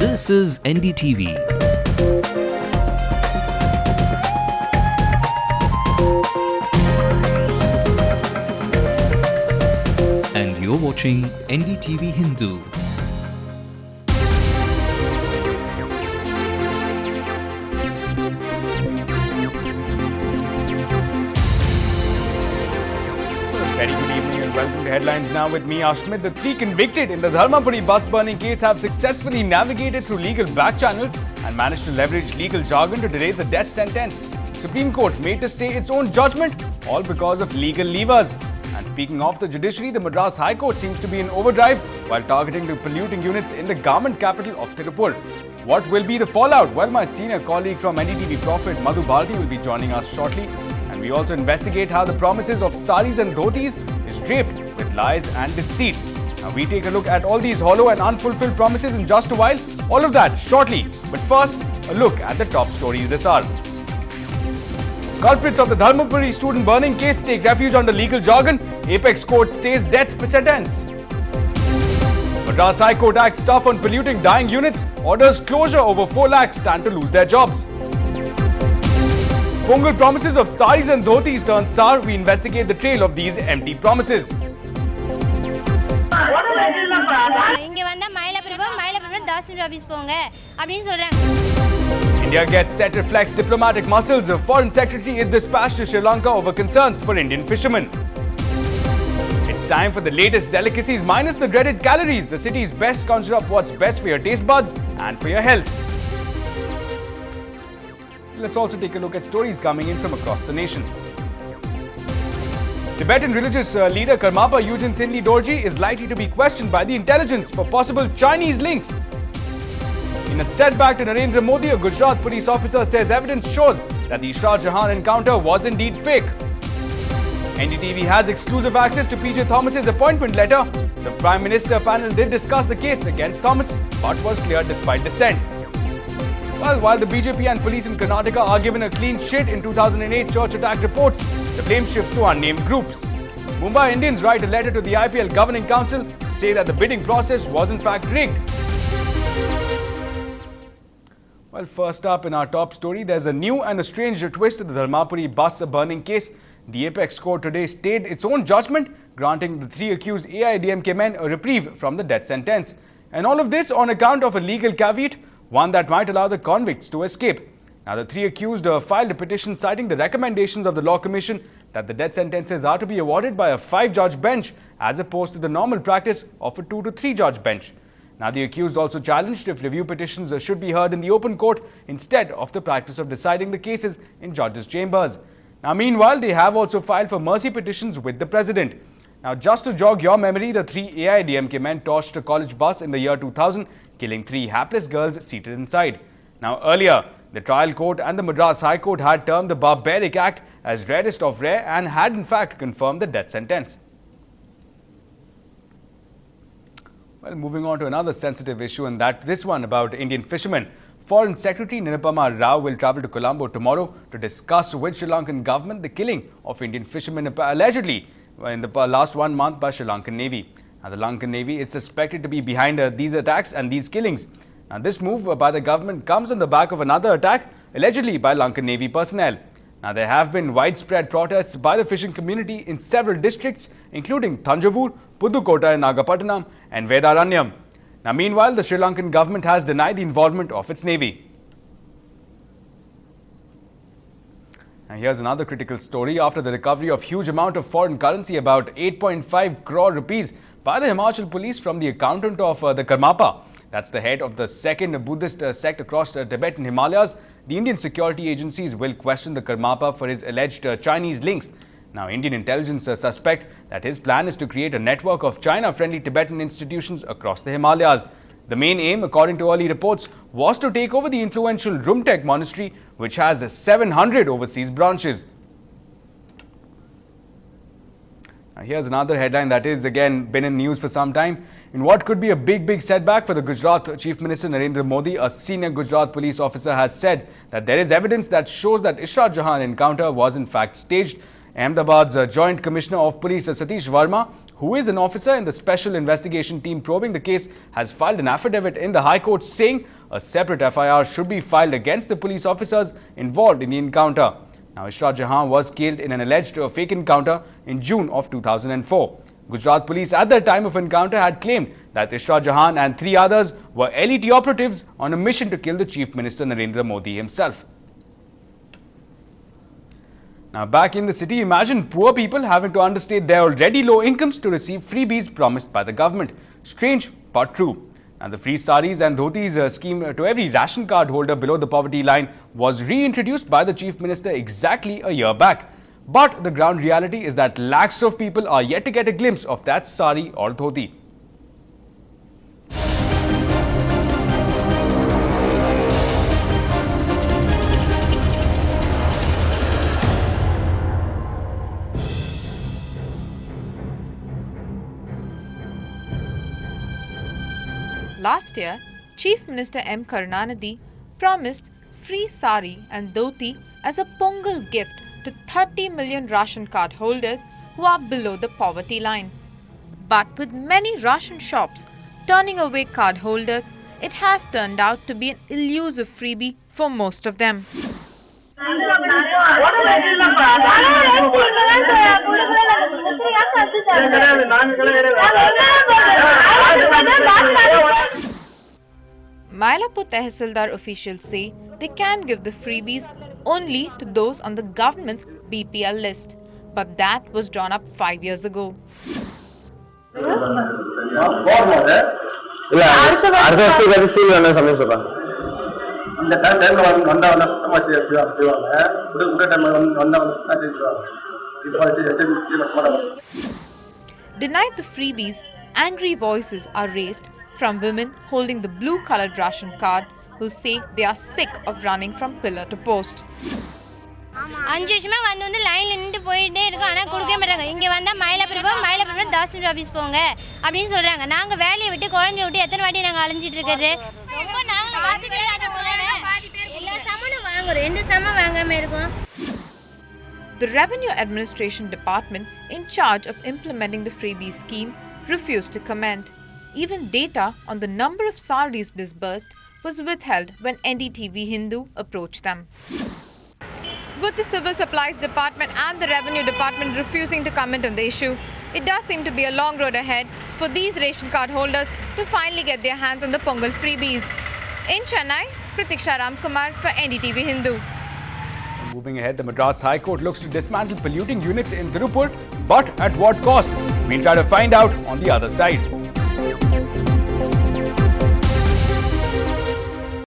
This is NDTV. And you're watching Ndtv-Hindu. Very good evening and welcome to Headlines Now with me, Ashmit. The three convicted in the Dharmapuri bus burning case have successfully navigated through legal back channels and managed to leverage legal jargon to delay the death sentence. Supreme Court made to stay its own judgment, all because of legal levers. And speaking of the judiciary, the Madras High Court seems to be in overdrive while targeting the polluting units in the garment capital of Tirupur. What will be the fallout? Well, my senior colleague from NDTV Prophet, Madhu Bharti, will be joining us shortly. And we also investigate how the promises of saris and dhotis is draped with lies and deceit. Now we take a look at all these hollow and unfulfilled promises in just a while. All of that shortly. But first, a look at the top stories this hour. Culprits of the Dharmapuri student burning case take refuge under legal jargon. Apex Court stays death sentence. Madras High Court acts tough on polluting dying units. Orders closure over 4 lakhs stand to lose their jobs. Pongal promises of saris and dhotis turn sour. We investigate the trail of these empty promises. India gets set to flex diplomatic muscles. A foreign secretary is dispatched to Sri Lanka over concerns for Indian fishermen. It's time for the latest delicacies minus the dreaded calories. The city's best conjure up what's best for your taste buds and for your health. Let's also take a look at stories coming in from across the nation. Tibetan religious leader Karmapa Yujin Thinley Dorji is likely to be questioned by the intelligence for possible Chinese links. In a setback to Narendra Modi, a Gujarat police officer says evidence shows that the Shah Jahan encounter was indeed fake. NDTV has exclusive access to PJ Thomas's appointment letter. The Prime Minister panel did discuss the case against Thomas, but was cleared despite dissent. Well, while the BJP and police in Karnataka are given a clean sheet in 2008 church attack reports, the blame shifts to unnamed groups. Mumbai Indians write a letter to the IPL Governing Council to say that the bidding process was in fact rigged. Well, first up in our top story, there's a new and a strange twist to the Dharmapuri bus burning case. The Apex Court today stayed its own judgment, granting the 3 accused AIDMK men a reprieve from the death sentence. And all of this on account of a legal caveat, one that might allow the convicts to escape. Now, the 3 accused filed a petition citing the recommendations of the Law Commission that the death sentences are to be awarded by a 5-judge bench as opposed to the normal practice of a 2 to 3-judge bench. Now, the accused also challenged if review petitions should be heard in the open court instead of the practice of deciding the cases in judges' chambers. Now, meanwhile, they have also filed for mercy petitions with the president. Now, just to jog your memory, the 3 AIDMK men torched a college bus in the year 2000, killing 3 hapless girls seated inside. Now, earlier, the trial court and the Madras High Court had termed the barbaric act as rarest of rare and had in fact confirmed the death sentence. Well, moving on to another sensitive issue, and this one about Indian fishermen. Foreign Secretary Nirupama Rao will travel to Colombo tomorrow to discuss with Sri Lankan government the killing of Indian fishermen allegedly in the last 1 month by Sri Lankan Navy. Now, the Lankan Navy is suspected to be behind these attacks and these killings. Now, this move by the government comes on the back of another attack allegedly by Lankan Navy personnel. Now, there have been widespread protests by the fishing community in several districts, including Thanjavur, Pudukkottai, Nagapattinam and Vedaranyam. Now, meanwhile, the Sri Lankan government has denied the involvement of its navy. And here's another critical story. After the recovery of huge amount of foreign currency, about 8.5 crore rupees, by the Himachal police from the accountant of the Karmapa, that's the head of the second Buddhist sect across the Tibetan Himalayas, the Indian security agencies will question the Karmapa for his alleged Chinese links. Now, Indian intelligence suspect that his plan is to create a network of China-friendly Tibetan institutions across the Himalayas. The main aim, according to early reports, was to take over the influential Rumtek monastery, which has 700 overseas branches. Now, here's another headline that is again been in news for some time. In what could be a big setback for the Gujarat Chief Minister Narendra Modi, a senior Gujarat police officer has said that there is evidence that shows that Shah Jahan encounter was in fact staged. Ahmedabad's Joint Commissioner of Police Satish Verma, who is an officer in the Special Investigation Team probing the case, has filed an affidavit in the High Court saying a separate FIR should be filed against the police officers involved in the encounter. Now, Ishrat Jahan was killed in an alleged fake encounter in June of 2004. Gujarat police at the time of encounter had claimed that Ishrat Jahan and 3 others were LET operatives on a mission to kill the Chief Minister Narendra Modi himself. Now, back in the city, imagine poor people having to understate their already low incomes to receive freebies promised by the government. Strange but true. Now, the free saris and dhotis scheme to every ration card holder below the poverty line was reintroduced by the Chief Minister exactly a year back. But the ground reality is that lakhs of people are yet to get a glimpse of that sari or dhoti. Last year, Chief Minister M. Karunanidhi promised free sari and dhoti as a Pongal gift to 30 million ration card holders who are below the poverty line. But with many ration shops turning away card holders, it has turned out to be an elusive freebie for most of them. Mylapur Tehsildar officials say they can give the freebies only to those on the government's BPL list, but that was drawn up 5 years ago. Denied the freebies, angry voices are raised from women holding the blue-coloured ration card who say they are sick of running from pillar to post. 5 வருஷமா வந்து லைன்ல நின்னு போயிட்டே இருக்கு ஆனா கொடுக்க மாட்டாங்க இங்க வந்தா மயிலாப்பூர் தாசில்தார் ஆபீஸ் போங்க அப்படினு சொல்றாங்க நாங்க வேலைய விட்டு குழந்தைய விட்டு எத்தனை வாட்டி நாங்க அலைஞ்சிட்டு இருக்குது ரொம்ப நாங்க வாசிக்கல பாதி பேர் எல்லா சமனும் வாங்குறோம் எந்த சம வாங்காம இருக்கோம். The Revenue Administration Department in charge of implementing the freebie scheme refused to comment. Even data on the number of saris disbursed was withheld when Ndtv-Hindu approached them. Both the Civil Supplies Department and the Revenue Department refusing to comment on the issue, it does seem to be a long road ahead for these ration card holders to finally get their hands on the Pongal freebies. In Chennai, Pratiksha Ramkumar for Ndtv-Hindu. Moving ahead, the Madras High Court looks to dismantle polluting units in Tirupur, but at what cost? We'll try to find out on the other side.